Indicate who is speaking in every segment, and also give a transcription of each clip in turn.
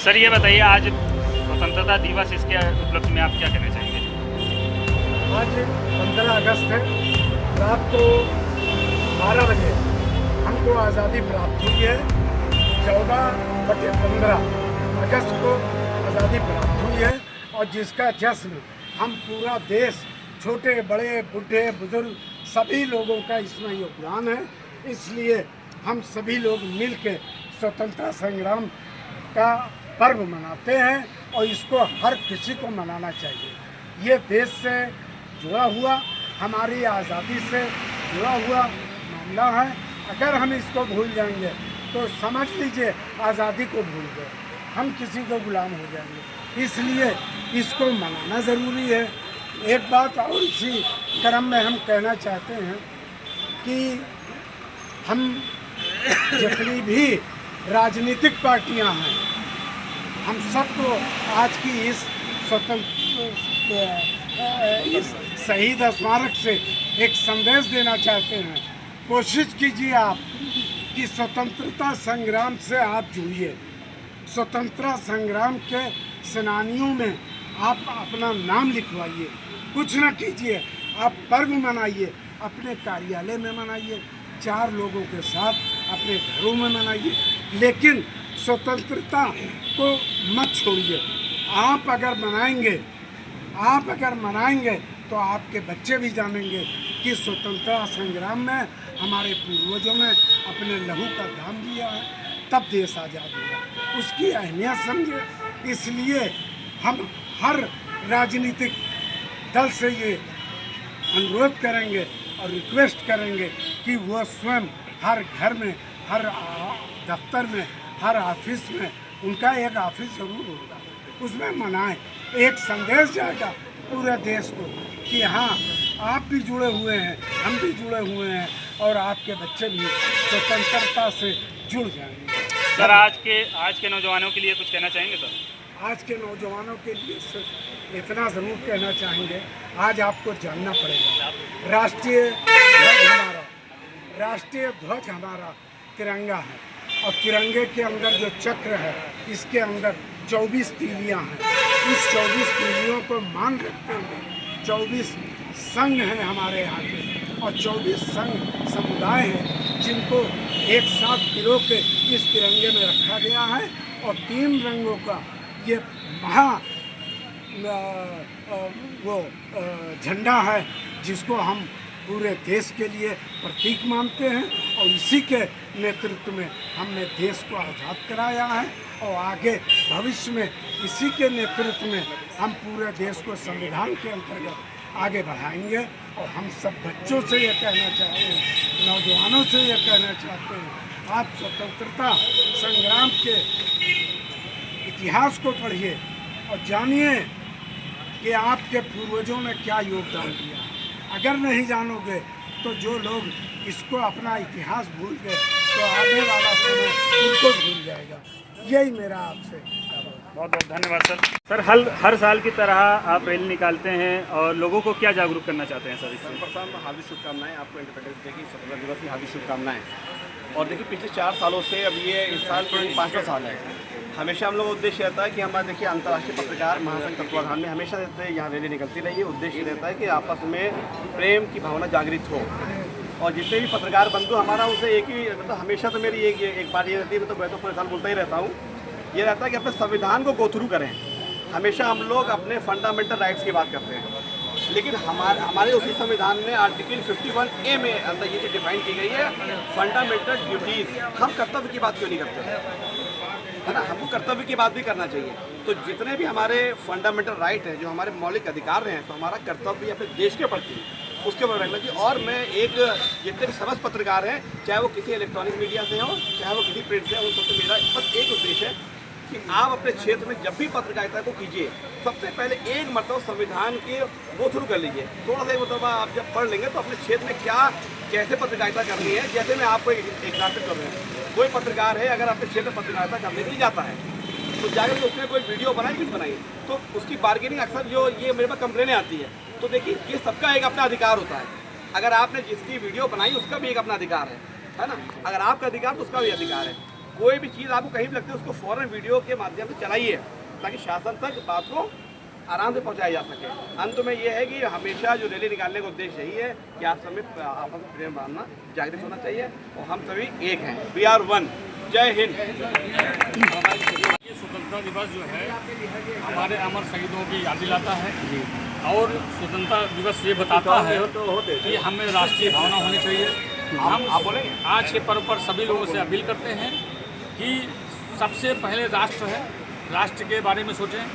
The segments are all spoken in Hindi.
Speaker 1: सर ये बताइए, आज स्वतंत्रता दिवस, इसके उपलक्ष्य में आप क्या कहना चाहेंगे?
Speaker 2: आज 15 अगस्त है। रात को 12 बजे हमको आज़ादी प्राप्त हुई है। 14/15 अगस्त को आज़ादी प्राप्त हुई है और जिसका जश्न हम पूरा देश, छोटे बड़े बूढ़े बुजुर्ग सभी लोगों का इसमें योगदान है। इसलिए हम सभी लोग मिल के स्वतंत्रता संग्राम का पर्व मनाते हैं और इसको हर किसी को मनाना चाहिए। ये देश से जुड़ा हुआ, हमारी आज़ादी से जुड़ा हुआ मामला है। अगर हम इसको भूल जाएंगे तो समझ लीजिए आज़ादी को भूल गए, हम किसी को गुलाम हो जाएंगे। इसलिए इसको मनाना ज़रूरी है। एक बात और इसी क्रम में हम कहना चाहते हैं कि हम जितनी भी राजनीतिक पार्टियां हैं, हम सबको आज की इस इस शहीद स्मारक से एक संदेश देना चाहते हैं। कोशिश कीजिए आप कि स्वतंत्रता संग्राम से आप जुड़िए। स्वतंत्रता संग्राम के सेनानियों में आप अपना नाम लिखवाइए। कुछ न कीजिए, आप पर्व मनाइए, अपने कार्यालय में मनाइए, 4 लोगों के साथ अपने घरों में मनाइए, लेकिन स्वतंत्रता को मत छोड़िए। आप अगर मनाएंगे तो आपके बच्चे भी जानेंगे कि स्वतंत्रता संग्राम में हमारे पूर्वजों ने अपने लहू का दान दिया है, तब देश आज़ाद हुआ। उसकी अहमियत समझे। इसलिए हम हर राजनीतिक दल से ये अनुरोध करेंगे और रिक्वेस्ट करेंगे कि वो स्वयं हर घर में, हर दफ्तर में, हर ऑफिस में, उनका एक ऑफिस जरूर होगा, उसमें मनाएं। एक संदेश जाएगा पूरे देश को कि हाँ, आप भी जुड़े हुए हैं, हम भी जुड़े हुए हैं और आपके बच्चे भी स्वतंत्रता से जुड़ जाएंगे।
Speaker 1: सर आज के नौजवानों के लिए कुछ कहना चाहेंगे सर?
Speaker 2: आज के नौजवानों के लिए सिर्फ इतना ज़रूर कहना चाहेंगे, आज आपको जानना पड़ेगा राष्ट्रीय ध्वज हमारा तिरंगा है और तिरंगे के अंदर जो चक्र है, इसके अंदर 24 तीलियाँ हैं। इस 24 तीलियों को मान रखते हुए 24 संघ हैं हमारे यहाँ के और 24 संघ समुदाय हैं जिनको एक साथ पिरो के इस तिरंगे में रखा गया है और 3 रंगों का ये झंडा है जिसको हम पूरे देश के लिए प्रतीक मानते हैं और इसी के नेतृत्व में हमने देश को आज़ाद कराया है और आगे भविष्य में इसी के नेतृत्व में हम पूरे देश को संविधान के अंतर्गत आगे बढ़ाएंगे। और हम सब बच्चों से ये कहना चाहते हैं, नौजवानों से ये कहना चाहते हैं, आप स्वतंत्रता संग्राम के इतिहास को पढ़िए और जानिए कि आपके पूर्वजों ने क्या योगदान दिया। अगर नहीं जानोगे तो जो लोग इसको अपना इतिहास भूल गए तो आने वाला समय उनको भूल जाएगा। यही मेरा आपसे
Speaker 1: बहुत बहुत धन्यवाद सर। सर हर साल की तरह आप रैली निकालते हैं और लोगों को क्या जागरूक करना चाहते हैं सर?
Speaker 3: सर्वप्रथम हार्दिक शुभकामनाएं आपको इंडिपेंडेंस डे की, स्वतंत्रता दिवस की हार्दिक शुभकामनाएं। और देखिए, पिछले 4 सालों से अब ये इस साल 5वां साल है। हमेशा हम लोग का उद्देश्य रहता है कि हमारे देखिए अंतर्राष्ट्रीय पत्रकार महासंघ तत्वाधान में हमेशा रहते हैं, यहाँ रैली निकलती रही है। उद्देश्य रहता है कि आपस में प्रेम की भावना जागृत हो और जितने भी पत्रकार बंधु हमारा उनसे एक ही मतलब हमेशा तो मेरी एक बात ये रहती है, मैं तो पूरे साल बोलता ही रहता हूँ, ये रहता है कि अपने संविधान को गो थ्रू करें। हमेशा हम लोग अपने फंडामेंटल राइट्स की बात करते हैं, लेकिन हमारे उसी संविधान में आर्टिकल 51A में अंदर ये चीज़ डिफाइन की गई है, फंडामेंटल ड्यूटीज़। हम कर्तव्य की बात क्यों नहीं करते, है ना? हमको कर्तव्य की बात भी करना चाहिए। तो जितने भी हमारे फंडामेंटल राइट हैं, जो हमारे मौलिक अधिकार हैं, तो हमारा कर्तव्य अपने देश के प्रति उसके ऊपर रखना चाहिए। और मैं जितने भी समस्त पत्रकार हैं, चाहे वो किसी इलेक्ट्रॉनिक मीडिया से हो, चाहे वो किसी प्रिंट से हो, उन सबसे मेरा बस एक उद्देश्य है कि आप अपने क्षेत्र में जब भी पत्रकारिता को कीजिए, सबसे पहले एक मतलब संविधान के वो शुरू कर लीजिए। थोड़ा सा मतलब आप जब पढ़ लेंगे तो अपने क्षेत्र में कैसे पत्रकारिता करनी है। जैसे मैं आपको एग्जाम्पल कर रहा हूँ, कोई पत्रकार है अगर अपने क्षेत्र में पत्रकारिता करने के लिए जाता है तो जाकर के उसने कोई वीडियो बनाई, कुछ बनाई, तो उसकी बार्गेनिंग अक्सर जो ये मेरे पास कंप्लेनें आती है। तो देखिए, ये सबका एक अपना अधिकार होता है। अगर आपने जिसकी वीडियो बनाई उसका भी एक अपना अधिकार है ना? अगर आपका अधिकार तो उसका भी अधिकार है। कोई भी चीज़ आपको कहीं भी लगती है उसको फ़ौरन वीडियो के माध्यम से चलाइए, ताकि शासन तक बात को आराम से पहुंचाया जा सके। अंत में ये है कि हमेशा जो रैली निकालने का उद्देश्य यही है कि आप सभी आपस में प्रेम भावना जागृत होना चाहिए और हम सभी एक हैं। We are one. जय हिंद।
Speaker 4: ये स्वतंत्रता दिवस जो है हमारे अमर शहीदों की याद दिलाता है और स्वतंत्रता दिवस ये बताता है कि हमें राष्ट्रीय भावना होनी चाहिए। हम आज के पर्व पर सभी लोगों से अपील करते हैं कि सबसे पहले राष्ट्र है, राष्ट्र के बारे में सोचें।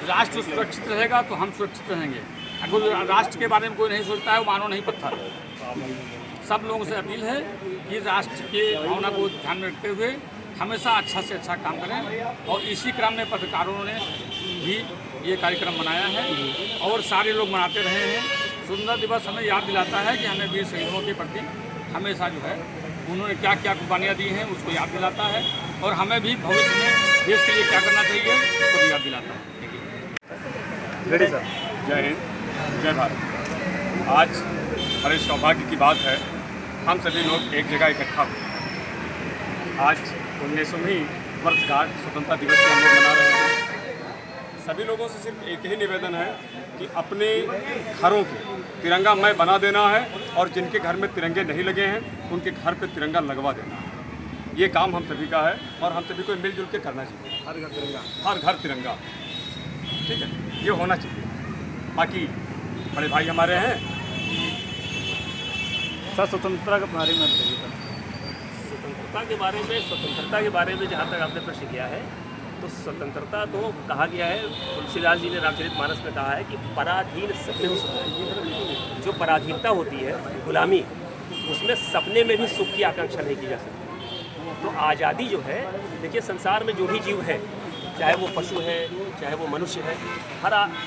Speaker 4: राष्ट्र सुरक्षित रहेगा तो हम सुरक्षित रहेंगे। अगर राष्ट्र के बारे में कोई नहीं सोचता है वो मानो नहीं पत्थर। सब लोगों से अपील है कि राष्ट्र की भावना को ध्यान में रखते हुए हमेशा अच्छा से अच्छा काम करें और इसी क्रम में पत्रकारों ने भी ये कार्यक्रम मनाया है और सारे लोग मनाते रहे हैं। स्वतंत्रता दिवस हमें याद दिलाता है कि हमें वीर शहीदों के प्रति हमेशा जो है उन्होंने क्या क्या कुर्बानियाँ दी हैं उसको याद दिलाता है और हमें भी भविष्य में देश के लिए क्या करना चाहिए उसको भी याद दिलाता है।
Speaker 1: Ready sir.
Speaker 4: जय हिंद, जय भारत। आज बड़े सौभाग्य की बात है, हम सभी लोग एक जगह इकट्ठा हुए। आज 19वीं वर्षगांठ स्वतंत्रता दिवस की हम लोग मना रहे हैं। सभी लोगों से सिर्फ एक ही निवेदन है कि अपने घरों को तिरंगामय बना देना है और जिनके घर में तिरंगे नहीं लगे हैं उनके घर पे तिरंगा लगवा देना है। ये काम हम सभी का है और हम सभी को मिलजुल के करना चाहिए। हर घर तिरंगा, हर घर तिरंगा, ठीक है, ये होना चाहिए। बाकी बड़े भाई हमारे हैं।
Speaker 1: सर स्वतंत्रता के बारे में बताइए सर।
Speaker 5: स्वतंत्रता के बारे में जहाँ तक आपने प्रश्न किया है तो स्वतंत्रता तो कहा गया है, तुलसीदास जी ने रामचरितमानस में कहा है कि पराधीन सपने में सुख है। जो पराधीनता होती है, गुलामी, उसमें सपने में भी सुख की आकांक्षा नहीं की जा सकती। तो आज़ादी जो है, देखिए संसार में जो भी जीव है, चाहे वो पशु है चाहे वो मनुष्य है,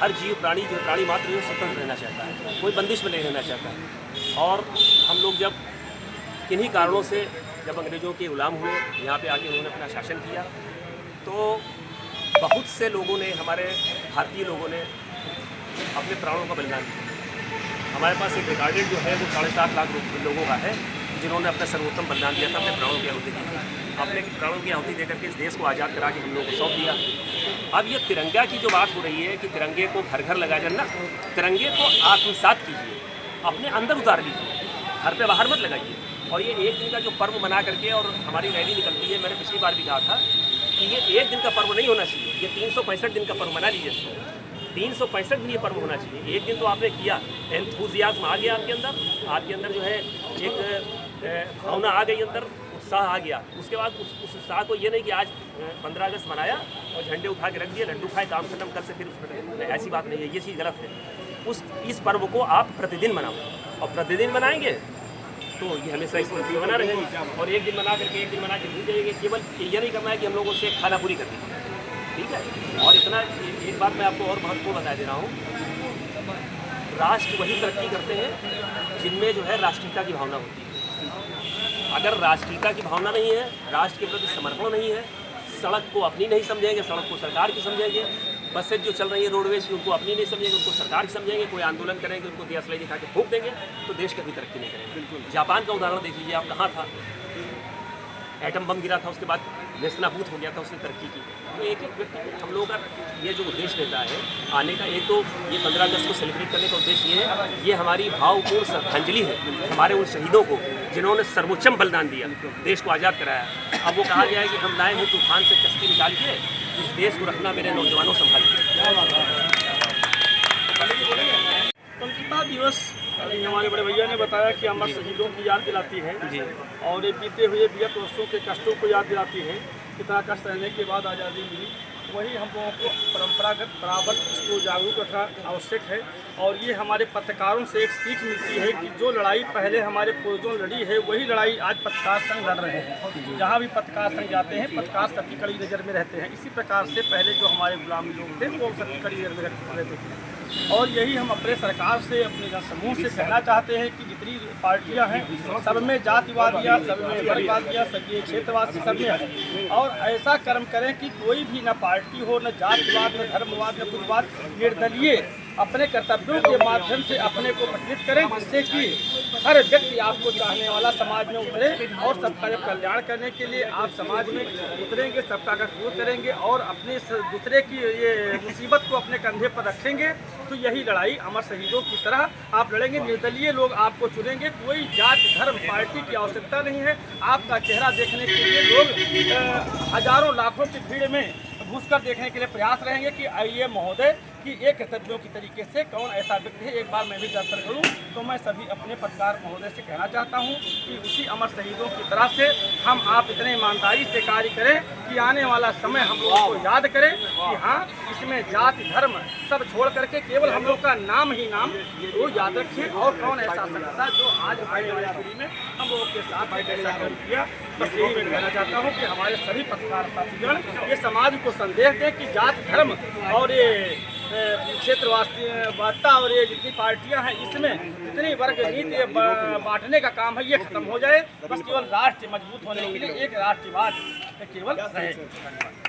Speaker 5: हर जीव प्राणी जो प्राणी मात्र जो स्वतंत्र रहना चाहता है, कोई बंदिश में नहीं रहना चाहता है। और हम लोग जब किन्हीं कारणों से जब अंग्रेज़ों के गुलाम हुए, यहाँ पे आके उन्होंने अपना शासन किया, तो बहुत से लोगों ने, हमारे भारतीय लोगों ने अपने प्राणों का बलिदान दिया। हमारे पास एक रिकॉर्डेड जो है वो 7.5 लाख लोगों का है जिन्होंने अपना सर्वोत्तम बलिदान दिया था, अपने प्राणों की आहुति दी थी। अपने प्राणों की आहुति देकर के इस देश को आज़ाद करा के हम लोगों को सौंप दिया। अब ये तिरंगा की जो बात हो रही है कि तिरंगे को घर घर लगा जाना, तिरंगे को आत्मसात कीजिए, अपने अंदर उतार लीजिए, घर पे बाहर मत लगाइए। और ये एक दिन का जो पर्व मना करके और हमारी रैली निकलती है, मैंने पिछली बार भी कहा था कि ये एक दिन का पर्व नहीं होना चाहिए, ये 365 दिन का पर्व मना लीजिए। इसको 365 दिन ये पर्व होना चाहिए। एक दिन तो आपने किया, एंथुजियाज्म आ गया आपके अंदर जो है एक भावना आ गई, अंदर उत्साह आ गया। उसके बाद उस उत्साह को ये नहीं कि आज 15 अगस्त मनाया और झंडे उठा के रख दिए, लड्डू खाए, काम खत्म, कल से फिर उसमें ऐसी बात नहीं है, ये चीज़ गलत है। इस पर्व को आप प्रतिदिन मनाओ और प्रतिदिन मनाएंगे तो ये हमेशा इस पर्व बना रहेगा। और एक दिन मना करके एक दिन मना के भूल जाएंगे। केवल ये नहीं करना है कि हम लोगों से खाना पूरी कर दी, ठीक है। और इतना एक बात मैं आपको और महत्वपूर्ण बता दे रहा हूँ, राष्ट्र वही तरक्की करते हैं जिनमें जो है राष्ट्रीयता की भावना होती है। अगर राष्ट्रीयता की भावना नहीं है, राष्ट्र के प्रति समर्पण नहीं है, सड़क को अपनी नहीं समझेंगे, सड़क को सरकार की समझेंगे, बसें जो चल रही है रोडवेज की उनको अपनी नहीं समझेंगे, उनको सरकार की समझेंगे, कोई आंदोलन करेंगे उनको दियासलाई दिखा के फूंक देंगे, तो देश कभी तरक्की नहीं करेंगे। बिल्कुल। जापान का उदाहरण देख लीजिए आप, कहाँ था, एटम बम गिरा था, उसके बाद नेस्तनाबूद हो गया था, उसने तरक्की की। तो एक एक व्यक्ति, हम लोगों का ये जो उद्देश्य रहता है आने का, एक तो ये 15 अगस्त को सेलिब्रेट करने का उद्देश्य ये है, ये हमारी भावपूर्ण श्रद्धांजलि है हमारे उन शहीदों को जिन्होंने सर्वोच्चम बलिदान दिया, देश को आज़ाद कराया। अब वो कहा गया है कि हम लाए हैं तूफान से कश्ती निकाल के, इस देश को रखना मेरे नौजवानों संभाल के।
Speaker 6: स्वतंत्रता दिवस अभी हमारे बड़े भैया ने बताया कि अमर शहीदों की याद दिलाती है
Speaker 5: जी।
Speaker 6: और ये बीते हुए विगत वर्षों के कष्टों को याद दिलाती है, कितना कष्ट रहने के बाद आज़ादी मिली। वही हम लोगों को परंपरागत बराबर इसको जागरूक रखना आवश्यक है। और ये हमारे पत्रकारों से एक सीख मिलती है कि जो लड़ाई पहले हमारे पूर्वजों ने लड़ी है, वही लड़ाई आज पत्रकार संघ लड़ रहे हैं। जहाँ भी पत्रकार संघ जाते हैं, पत्रकार सबकी कड़ी नज़र में रहते हैं। इसी प्रकार से पहले जो हमारे गुलामी लोग थे वो सबकी कड़ी नज़र में रहते थे। और यही हम अपने सरकार से, अपने जनसमूह से कहना चाहते हैं कि जितनी पार्टियां हैं सब में जातिवादियाँ, सब में परिवादियाँ, सब में क्षेत्रवाद, सब में है। और ऐसा कर्म करें कि कोई भी न पार्टी हो, न जातिवाद, न धर्मवाद, न कुलवाद, निर्दलीय अपने कर्तव्यों के माध्यम से अपने को प्रचलित करें, जिससे कि हर व्यक्ति आपको चाहने वाला समाज में उतरे और सबका जब कल्याण करने के लिए आप समाज में उतरेंगे, सबका कष्ट दूर करेंगे और अपने दूसरे की ये मुसीबत को अपने कंधे पर रखेंगे, तो यही लड़ाई अमर शहीदों की तरह आप लड़ेंगे। निर्दलीय लोग आपको चुनेंगे, कोई जात धर्म पार्टी की आवश्यकता नहीं है। आपका चेहरा देखने के लिए लोग हजारों लाखों की भीड़ में घुसकर देखने के लिए प्रयास रहेंगे कि आइए महोदय कि एक कर्तव्यों की तरीके से कौन ऐसा व्यक्ति है, एक बार मैं भी दर्शन करूं। तो मैं सभी अपने पत्रकार महोदय से कहना चाहता हूं कि उसी अमर शहीदों की तरह से हम आप इतने ईमानदारी से कार्य करें कि आने वाला समय हम लोगों को याद करें कि हाँ, इसमें जाति धर्म सब छोड़ करके केवल हम लोग का नाम ही नाम वो याद रखें। और कौन ऐसा शख्स था जो आज आने वाली पीढ़ी में हम लोगों के साथ ऐसा काम किया। बस यही मैं कहना चाहता हूँ कि हमारे सभी पत्रकार साथीगण ये समाज को संदेश दें कि जात धर्म और ये क्षेत्रवासिता और ये जितनी पार्टियां हैं, इसमें जितनी वर्ग नीति बांटने का काम है ये खत्म हो जाए। बस केवल राष्ट्र मजबूत होने के लिए एक राष्ट्रवाद केवल रहे।